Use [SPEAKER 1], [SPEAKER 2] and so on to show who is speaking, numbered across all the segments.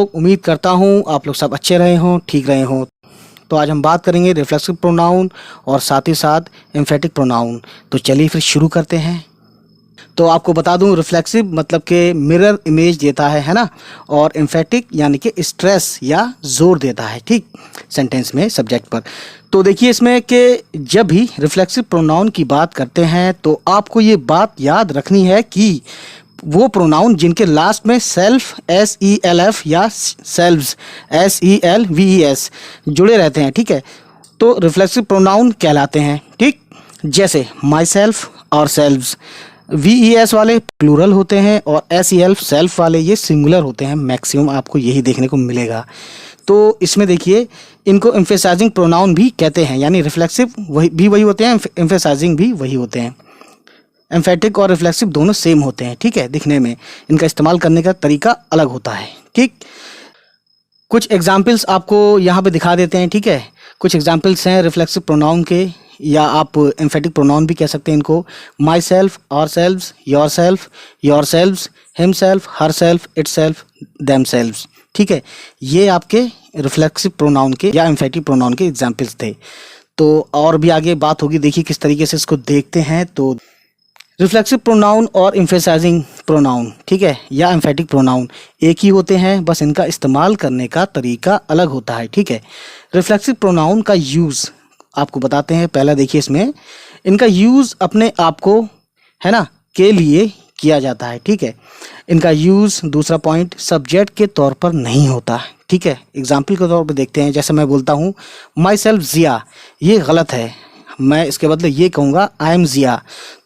[SPEAKER 1] उम्मीद करता हूँ आप लोग सब अच्छे रहे हों, ठीक रहे हों। तो आज हम बात करेंगे रिफ्लेक्सिव प्रोनाउन और साथ ही साथ एम्फेटिक प्रोनाउन। तो चलिए फिर शुरू करते हैं। तो आपको बता दूं, रिफ्लेक्सिव मतलब कि मिरर इमेज देता है ना, और एम्फेटिक यानी कि स्ट्रेस या जोर देता है, ठीक, सेंटेंस में सब्जेक्ट पर। तो देखिए इसमें कि जब भी रिफ्लेक्सिव प्रोनाउन की बात करते हैं तो आपको ये बात याद रखनी है कि वो प्रोनाउन जिनके लास्ट में सेल्फ SELF या सेल्व्स SELVES जुड़े रहते हैं, ठीक है, तो रिफ्लेक्सिव प्रोनाउन कहलाते हैं, ठीक। जैसे माई सेल्फ और सेल्व्स, VES वाले प्लूरल होते हैं और SELF सेल्फ वाले ये सिंगुलर होते हैं। मैक्सिमम आपको यही देखने को मिलेगा। तो इसमें देखिए इनको एम्फेसाइजिंग प्रोनाउन भी कहते हैं, यानी रिफ्लेक्सिव वही होते हैं, एम्फेसाइजिंग भी वही होते हैं। एम्फेटिक और रिफ्लेक्सिव दोनों सेम होते हैं, ठीक है, दिखने में। इनका इस्तेमाल करने का तरीका अलग होता है, ठीक। कुछ एग्जाम्पल्स आपको यहाँ पे दिखा देते हैं, ठीक है। कुछ एग्जाम्पल्स हैं रिफ्लेक्सिव प्रोनाउन के, या आप एम्फेटिक प्रोनाउन भी कह सकते हैं इनको। Myself, ourselves, yourselves, himself, herself, itself, themselves, ठीक है। ये आपके रिफ्लेक्सिव प्रोनाउन के या एम्फेटिक प्रोनाउन के एग्जाम्पल्स थे। तो और भी आगे बात होगी, देखिए किस तरीके से इसको देखते हैं। तो रिफ्लेक्सिव प्रोनाउन और एम्फेसाइजिंग प्रोनाउन, ठीक है, या एम्फेटिक प्रोनाउन एक ही होते हैं, बस इनका इस्तेमाल करने का तरीका अलग होता है, ठीक है। रिफ्लेक्सिव प्रोनाउन का यूज़ आपको बताते हैं। पहला देखिए इसमें इनका यूज़ अपने आप को, है ना, के लिए किया जाता है, ठीक है। इनका यूज़, दूसरा पॉइंट, सब्जेक्ट के तौर पर नहीं होता, ठीक है। एग्जाम्पल के तौर पर देखते हैं। जैसे मैं बोलता हूँ माई सेल्फ जिया, ये गलत है, मैं इसके बदले ये कहूँगा आई एम जिया।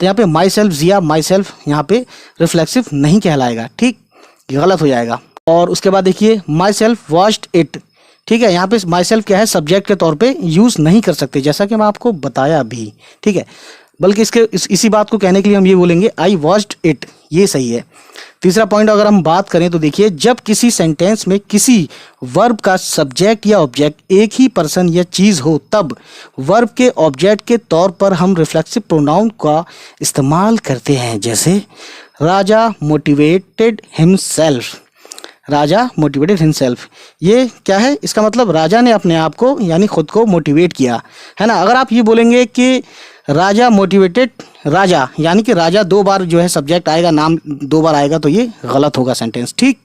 [SPEAKER 1] तो यहाँ पे my self Jiya, my self यहाँ पे रिफ्लेक्सिव नहीं कहलाएगा, ठीक, गलत हो जाएगा। और उसके बाद देखिए माई सेल्फ वॉश्ड इट, ठीक है। यहाँ पे माई सेल्फ क्या है, सब्जेक्ट के तौर पे यूज़ नहीं कर सकते, जैसा कि मैं आपको बताया भी, ठीक है। बल्कि इसी बात को कहने के लिए हम ये बोलेंगे आई वॉश्ड इट, ये सही है। तीसरा पॉइंट अगर हम बात करें तो देखिए जब किसी सेंटेंस में किसी वर्ब का सब्जेक्ट या ऑब्जेक्ट एक ही पर्सन या चीज़ हो, तब वर्ब के ऑब्जेक्ट के तौर पर हम रिफ्लेक्सिव प्रोनाउन का इस्तेमाल करते हैं। जैसे राजा मोटिवेटेड हिमसेल्फ, राजा मोटिवेटेड हिमसेल्फ, ये क्या है, इसका मतलब राजा ने अपने आप को यानी खुद को मोटिवेट किया, है ना। अगर आप ये बोलेंगे कि राजा मोटिवेटेड राजा, यानी कि राजा दो बार जो है सब्जेक्ट आएगा, नाम दो बार आएगा, तो ये गलत होगा सेंटेंस, ठीक।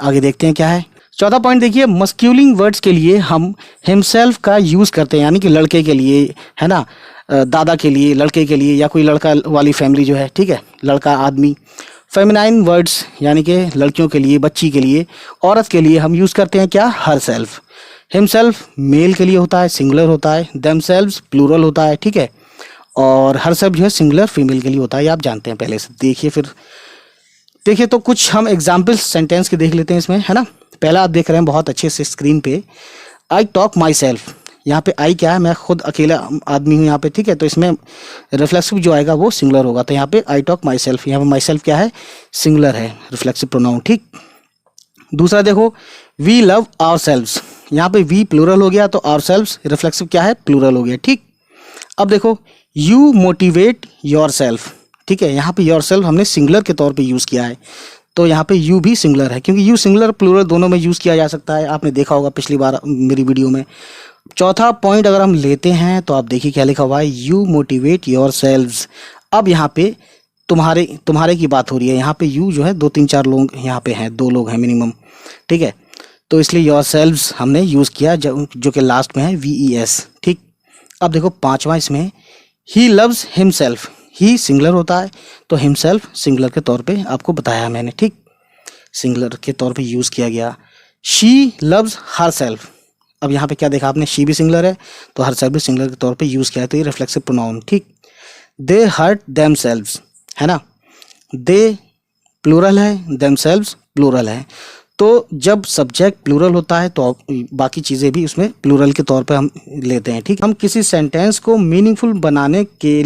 [SPEAKER 1] आगे देखते हैं क्या है। चौथा पॉइंट देखिए, मस्क्यूलिंग वर्ड्स के लिए हम हिमसेल्फ का यूज़ करते हैं, यानी कि लड़के के लिए, है ना, दादा के लिए, लड़के के लिए, या कोई लड़का वाली फैमिली जो है, ठीक है, लड़का आदमी। फेमिनाइन वर्ड्स यानी कि लड़कियों के लिए, बच्ची के लिए, औरत के लिए हम यूज़ करते हैं क्या, हर सेल्फ। हिमसेल्फ मेल के लिए होता है, सिंगुलर होता है। देमसेल्व्स प्लूरल होता है, ठीक है। और हर सेल्फ जो है सिंगुलर फीमेल के लिए होता है, ये आप जानते हैं पहले से। देखिए तो कुछ हम एग्जाम्पल्स सेंटेंस के देख लेते हैं इसमें, है ना। पहला आप देख रहे हैं बहुत अच्छे से स्क्रीन पे, आई टॉक माई सेल्फ। यहाँ पे आई क्या है, मैं खुद अकेला आदमी हूँ यहाँ पे, ठीक है। तो इसमें रिफ्लेक्सिव जो आएगा वो सिंगुलर होगा। तो यहाँ पे आई टॉक माई सेल्फ, यहाँ पे माई सेल्फ क्या है, सिंगुलर है, रिफ्लेक्सिव प्रोनाउन, ठीक। दूसरा देखो, वी लव आवर सेल्व्स, यहाँ पे वी प्लूरल हो गया, तो आवर सेल्व्स रिफ्लेक्सिव क्या है, प्लूरल हो गया, ठीक। अब देखो, यू मोटिवेट योर सेल्फ, ठीक है, यहाँ पे योर सेल्फ हमने सिंगुलर के तौर पे यूज़ किया है, तो यहाँ पे यू भी सिंगुलर है, क्योंकि यू सिंगुलर प्लूरल दोनों में यूज़ किया जा सकता है, आपने देखा होगा पिछली बार मेरी वीडियो में। चौथा पॉइंट अगर हम लेते हैं तो आप देखिए क्या लिखा हुआ है, यू मोटिवेट योर सेल्व्स। अब यहाँ पे तुम्हारे की बात हो रही है, यहाँ पे यू जो है 2-3-4 लोग यहाँ पे हैं, 2 लोग हैं मिनिमम, ठीक है। तो इसलिए योर सेल्व्स हमने यूज़ किया, जो कि लास्ट में है VES, ठीक। अब देखो पांचवा इसमें, he loves himself, he singular होता है, तो हिमसेल्फ सिंगुलर के तौर पे आपको बताया मैंने, ठीक, सिंगुलर के तौर पे यूज़ किया गया। शी लव्स हर सेल्फ, अब यहाँ पे क्या देखा आपने, शी भी सिंगुलर है, तो हर सेल्फ भी सिंगुलर के तौर पे यूज़ किया है, तो ये रिफ्लेक्सिव प्रोनाउन, ठीक। दे हर्ट देम सेल्व्स, है ना, दे प्लूरल है, देम सेल्व्स प्लूरल है। तो जब सब्जेक्ट प्लूरल होता है तो बाकी चीज़ें भी उसमें प्लूरल के तौर पे हम लेते हैं, ठीक। हम किसी सेंटेंस को मीनिंगफुल बनाने के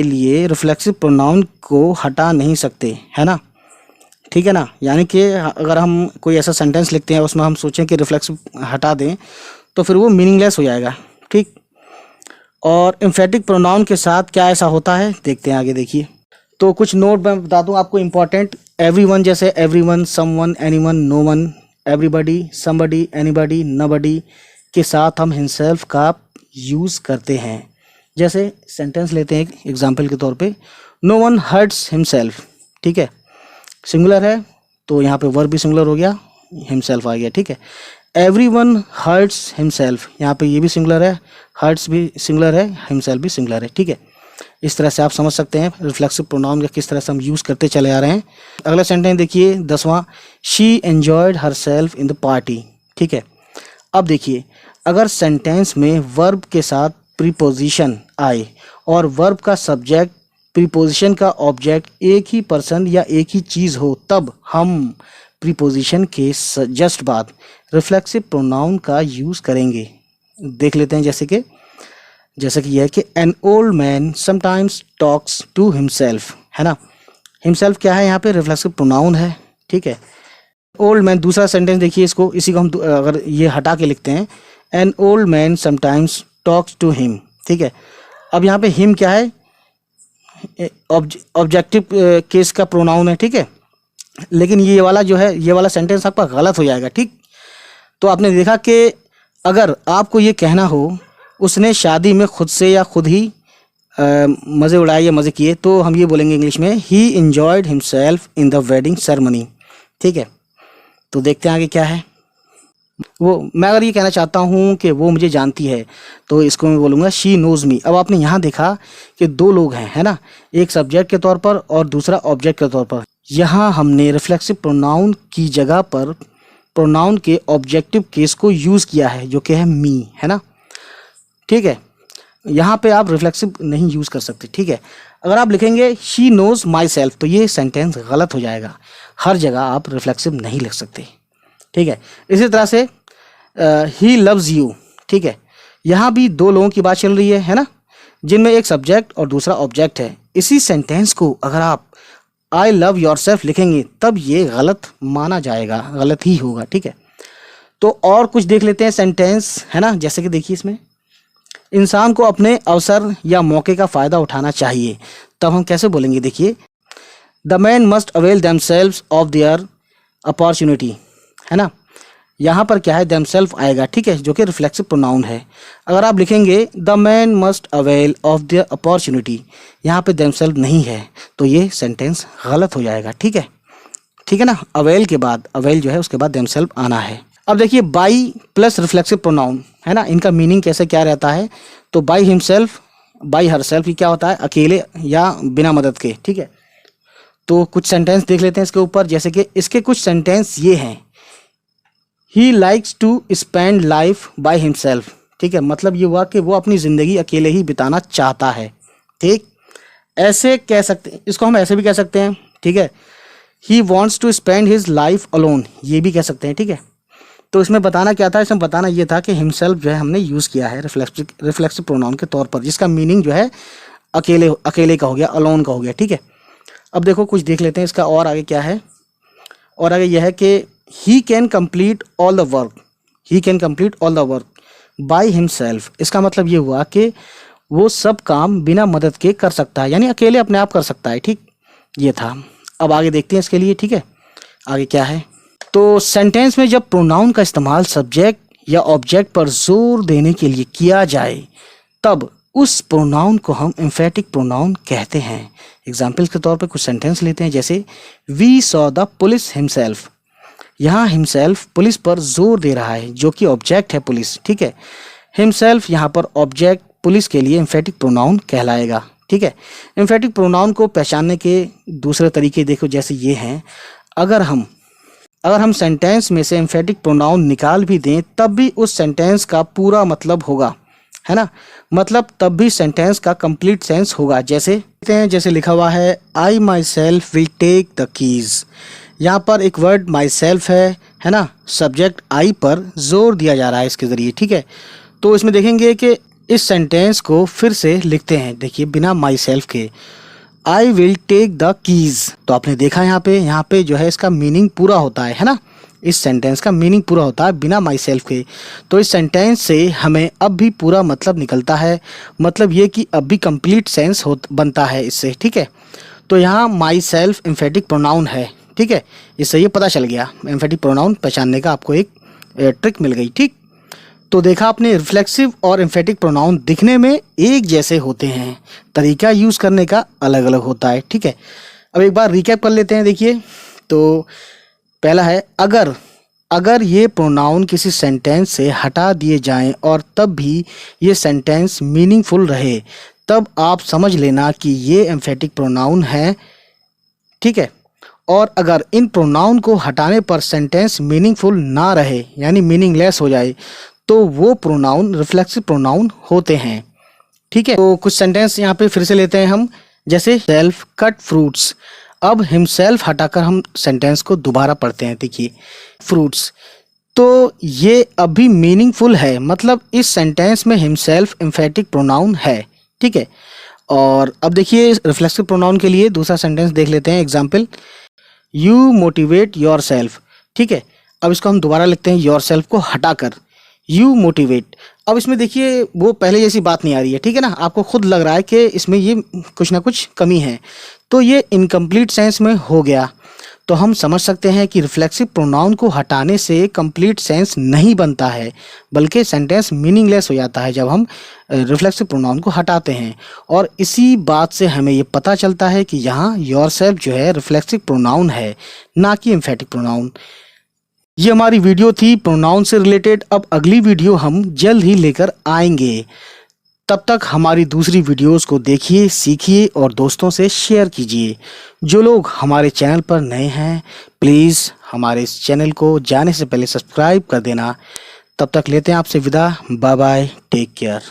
[SPEAKER 1] लिए रिफ्लेक्सिव प्रोनाउन को हटा नहीं सकते, है ना, ठीक है ना। यानी कि अगर हम कोई ऐसा सेंटेंस लिखते हैं उसमें हम सोचें कि रिफ्लेक्सिव हटा दें तो फिर वो मीनिंगलेस हो जाएगा, ठीक। और एम्फेटिक प्रोनाउन के साथ क्या ऐसा होता है, देखते हैं आगे। देखिए तो कुछ नोट मैं बता दूं आपको इम्पॉर्टेंट, एवरीवन जैसे everyone, someone, anyone, no one, everybody, somebody, anybody, nobody के साथ हम हिमसेल्फ का यूज़ करते हैं। जैसे सेंटेंस लेते हैं एक एग्जाम्पल के तौर पे, नो वन हर्ट्स हिमसेल्फ, ठीक है, सिंगुलर है तो यहाँ पे वर्ब भी सिंगुलर हो गया, हिमसेल्फ आ गया, ठीक है। एवरीवन हर्ट्स हिमसेल्फ, यहाँ पे ये भी सिंगुलर है, हर्ट्स भी सिंगुलर है, हिमसेल्फ भी सिंगुलर है, ठीक है। इस तरह से आप समझ सकते हैं रिफ्लेक्सिव प्रोनाउन का किस तरह से हम यूज़ करते चले आ रहे हैं। अगला सेंटेंस देखिए 10वां, she enjoyed herself in the party, ठीक है। अब देखिए अगर सेंटेंस में वर्ब के साथ प्रीपोजिशन आए और वर्ब का सब्जेक्ट, प्रीपोजिशन का ऑब्जेक्ट एक ही पर्सन या एक ही चीज़ हो, तब हम प्रीपोजिशन के जस्ट बाद रिफ्लेक्सिव प्रोनाउन का यूज़ करेंगे। देख लेते हैं जैसे कि यह है कि an old man sometimes talks to himself, है ना। हिमसेल्फ क्या है, यहाँ पे रिफ्लेक्सिव प्रोनाउन है, ठीक है। ओल्ड मैन, दूसरा सेंटेंस देखिए इसको, इसी को हम अगर ये हटा के लिखते हैं, an old man sometimes talks to him, ठीक है। अब यहाँ पे हिम क्या है, ऑब्जेक्टिव केस का प्रोनाउन है, ठीक है। लेकिन ये वाला जो है, ये वाला सेंटेंस आपका गलत हो जाएगा, ठीक। तो आपने देखा कि अगर आपको ये कहना हो उसने शादी में खुद से या खुद ही मज़े उड़ाए या मज़े किए, तो हम ये बोलेंगे इंग्लिश में, ही enjoyed himself in the wedding ceremony, ठीक है। तो देखते हैं आगे क्या है। मैं अगर ये कहना चाहता हूँ कि वो मुझे जानती है, तो इसको मैं बोलूँगा शी नोज़ मी। अब आपने यहाँ देखा कि दो लोग हैं, है ना, एक सब्जेक्ट के तौर पर और दूसरा ऑब्जेक्ट के तौर पर। यहाँ हमने रिफ्लेक्सिव प्रोनाउन की जगह पर प्रोनाउन के ऑब्जेक्टिव केस को यूज़ किया है, जो कि है मी, है ना, ठीक है। यहाँ पे आप रिफ्लेक्सिव नहीं यूज़ कर सकते, ठीक है। अगर आप लिखेंगे शी नोज़ माई सेल्फ, तो ये सेंटेंस गलत हो जाएगा। हर जगह आप रिफ्लेक्सिव नहीं लिख सकते, ठीक है। इसी तरह से ही लव्स यू, ठीक है। यहाँ भी दो लोगों की बात चल रही है ना, जिनमें एक सब्जेक्ट और दूसरा ऑब्जेक्ट है। इसी सेंटेंस को अगर आप आई लव योर सेल्फ लिखेंगे, तब ये गलत माना जाएगा, गलत ही होगा, ठीक है। तो और कुछ देख लेते हैं सेंटेंस, है ना। जैसे कि देखिए इसमें, इंसान को अपने अवसर या मौके का फ़ायदा उठाना चाहिए, तब हम कैसे बोलेंगे, देखिए, the man must avail themselves of their opportunity, है ना। यहाँ पर क्या है, देमसेल्फ आएगा, ठीक है, जो कि रिफ्लेक्सिव प्रोनाउन है। अगर आप लिखेंगे the man must avail of their opportunity, यहाँ पे देमसेल्फ नहीं है, तो ये सेंटेंस गलत हो जाएगा, ठीक है ना। अवेल के बाद, अवेल जो है उसके बाद देमसेल्फ आना है। अब देखिए बाई प्लस रिफ्लेक्सिव प्रोनाउन, है ना, इनका मीनिंग कैसे क्या रहता है। तो बाई हिमसेल्फ, बाई हरसेल्फ, ये क्या होता है, अकेले या बिना मदद के, ठीक है। तो कुछ सेंटेंस देख लेते हैं इसके ऊपर। जैसे कि इसके कुछ सेंटेंस ये हैं, he likes to spend life by himself, ठीक है। मतलब ये हुआ कि वो अपनी ज़िंदगी अकेले ही बिताना चाहता है, ठीक। ऐसे कह सकते, इसको हम ऐसे भी कह सकते हैं, ठीक है। He wants to spend his life alone, ये भी कह सकते हैं, ठीक है। तो इसमें बताना क्या था, इसमें बताना ये था कि हिमसेल्फ जो है हमने यूज़ किया है रिफ्लेक्सिव प्रोनाउन के तौर पर, जिसका मीनिंग जो है अकेले का हो गया, अलोन का हो गया, ठीक है। अब देखो कुछ देख लेते हैं इसका और आगे क्या है। और आगे यह है कि he can complete all the work, he can complete all the work by himself. इसका मतलब ये हुआ कि वो सब काम बिना मदद के कर सकता है, यानी अकेले अपने आप कर सकता है, ठीक। ये था। अब आगे देखते हैं इसके लिए, ठीक है, आगे क्या है। तो सेंटेंस में जब प्रोनाउन का इस्तेमाल सब्जेक्ट या ऑब्जेक्ट पर जोर देने के लिए किया जाए, तब उस प्रोनाउन को हम एम्फेटिक प्रोनाउन कहते हैं। एग्जाम्पल्स के तौर पर कुछ सेंटेंस लेते हैं। जैसे we saw the police himself, यहाँ हिमसेल्फ पुलिस पर जोर दे रहा है, जो कि ऑब्जेक्ट है पुलिस, ठीक है। हिमसेल्फ यहाँ पर ऑब्जेक्ट, पुलिस के लिए एम्फेटिक प्रोनाउन कहलाएगा, ठीक है। एम्फेटिक प्रोनाउन को पहचानने के दूसरे तरीके देखो, जैसे ये हैं। अगर हम सेंटेंस में से एम्फेटिक प्रोनाउन निकाल भी दें, तब भी उस सेंटेंस का पूरा मतलब होगा, है ना। मतलब तब भी सेंटेंस का कंप्लीट सेंस होगा। जैसे लिखा हुआ है, I myself will take the keys. यहाँ पर एक वर्ड माई सेल्फ है ना, सब्जेक्ट आई पर जोर दिया जा रहा है इसके ज़रिए, ठीक है। तो इसमें देखेंगे कि इस सेंटेंस को फिर से लिखते हैं, देखिए बिना माई सेल्फ के, I will take the keys. तो आपने देखा यहाँ पे जो है इसका मीनिंग पूरा होता है ना, इस सेंटेंस का मीनिंग पूरा होता है बिना माई सेल्फ के। तो इस सेंटेंस से हमें अब भी पूरा मतलब निकलता है, मतलब ये कि अब भी कंप्लीट सेंस बनता है इससे, ठीक है। तो यहाँ माई सेल्फ एम्फेटिक प्रोनाउन है, ठीक है, इससे ये पता चल गया, एम्फेटिक प्रोनाउन पहचानने का आपको एक ट्रिक मिल गई। ठीक, तो देखा आपने, रिफ्लेक्सिव और एम्फेटिक प्रोनाउन दिखने में एक जैसे होते हैं, तरीका यूज़ करने का अलग अलग होता है। ठीक है, अब एक बार रिकैप कर लेते हैं। देखिए, तो पहला है अगर। अगर ये प्रोनाउन किसी सेंटेंस से हटा दिए जाएं और तब भी ये सेंटेंस मीनिंगफुल रहे, तब आप समझ लेना कि ये एम्फेटिक प्रोनाउन है। ठीक है, और अगर इन प्रोनाउन को हटाने पर सेंटेंस मीनिंगफुल ना रहे, यानी मीनिंगलेस हो जाए, तो वो प्रोनाउन रिफ्लेक्सिव प्रोनाउन होते हैं। ठीक है, तो कुछ सेंटेंस यहाँ पे फिर से लेते हैं हम, जैसे सेल्फ कट फ्रूट्स। अब हिमसेल्फ हटाकर हम सेंटेंस को दोबारा पढ़ते हैं। देखिए, फ्रूट्स, तो ये अभी मीनिंगफुल है, मतलब इस सेंटेंस में हिमसेल्फ एम्फेटिक प्रोनाउन है। ठीक है, और अब देखिए रिफ्लेक्सिव प्रोनाउन के लिए दूसरा सेंटेंस देख लेते हैं। Example, you motivate your self. ठीक है, अब इसको हम दोबारा लिखते हैं, योर सेल्फ को हटाकर यू मोटिवेट। अब इसमें देखिए वो पहले जैसी बात नहीं आ रही है। ठीक है ना, आपको खुद लग रहा है कि इसमें ये कुछ ना कुछ कमी है, तो ये इनकम्प्लीट सेंस में हो गया। तो हम समझ सकते हैं कि रिफ्लेक्सिव प्रोनाउन को हटाने से कंप्लीट सेंस नहीं बनता है, बल्कि सेंटेंस मीनिंगलेस हो जाता है जब हम रिफ्लेक्सिव प्रोनाउन को हटाते हैं। और इसी बात से हमें ये पता चलता है कि यहाँ योरसेल्फ जो है रिफ्लेक्सिव प्रोनाउन है, ना कि एम्फेटिक प्रोनाउन। ये हमारी वीडियो थी प्रोनाउन से रिलेटेड। अब अगली वीडियो हम जल्द ही लेकर आएंगे। तब तक हमारी दूसरी वीडियोस को देखिए, सीखिए और दोस्तों से शेयर कीजिए। जो लोग हमारे चैनल पर नए हैं, प्लीज़ हमारे इस चैनल को जाने से पहले सब्सक्राइब कर देना। तब तक लेते हैं आपसे विदा। Bye bye, take care.